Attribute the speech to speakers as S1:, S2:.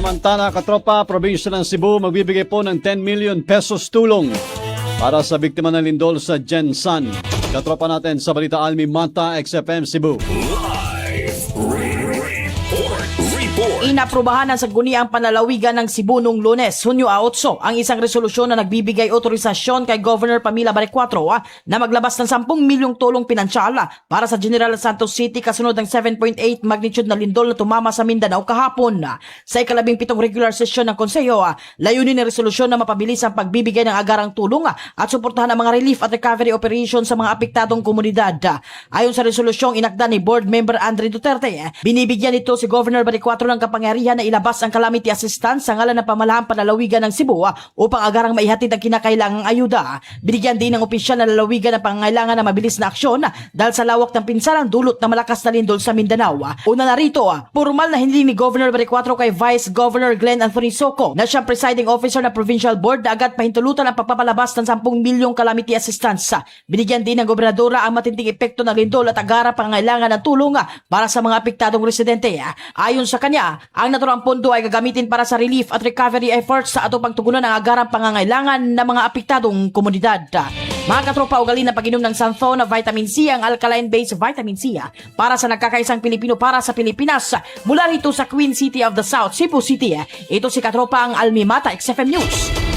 S1: Samantala, katropa, probinsya ng Cebu magbibigay po ng 10 million pesos tulong para sa biktima ng lindol sa Gensan. Katropa natin sa Balita Almi Manta, XFM Cebu.
S2: Inaprubahan ng Sangguniang Panlalawigan ng Cebu noong Lunes, Hunyo 8, ang isang resolusyon na nagbibigay otorisasyon kay Governor Pamila Baricuatro na maglabas ng 10 milyong tulong pinansyal para sa General Santos City kasunod ng 7.8 magnitude na lindol na tumama sa Mindanao kahapon. Sa ika-17 regular session ng Konseyo, layunin ng resolusyon na mapabilis ang pagbibigay ng agarang tulong at suportahan ang mga relief at recovery operations sa mga apektadong komunidad. Ayon sa resolusyong inakda ni Board Member Andre Duterte, binibigyan ito si Governor Baricuatro ng kapangyarihan na ilabas ang calamity assistance sa ngalan ng pamahalaan panlalawigan ng Cebu upang agarang maihatid ang kinakailangang ayuda. Binigyan din ng opisyal na lalawigan ang pangangailangan na mabilis na aksyon dahil sa lawak ng pinsalang dulot na malakas na lindol sa Mindanao. Una na rito, formal na hindi ni Governor Baricuatro kay Vice Governor Glenn Anthony Soco na siyang presiding officer ng Provincial Board na agad pahintulutan ang pagpapalabas ng 10 milyong calamity assistance. Binigyan din ng gobernadora ang matinding epekto ng lindol at agarang pangangailangan ng tulong para sa mga apektadong residente. Ayon sa kanya, ang naturang pondo ay gagamitin para sa relief at recovery efforts sa atupang tugunan ng agarang pangangailangan ng mga apektadong komunidad. Mga katropa, ugali ng pag-inom ng Santhon na vitamin C ang alkaline-based vitamin C para sa nagkakaisang Pilipino para sa Pilipinas. Mula rito sa Queen City of the South, Cebu City, ito si katropa ang Almi Mata, XFM News.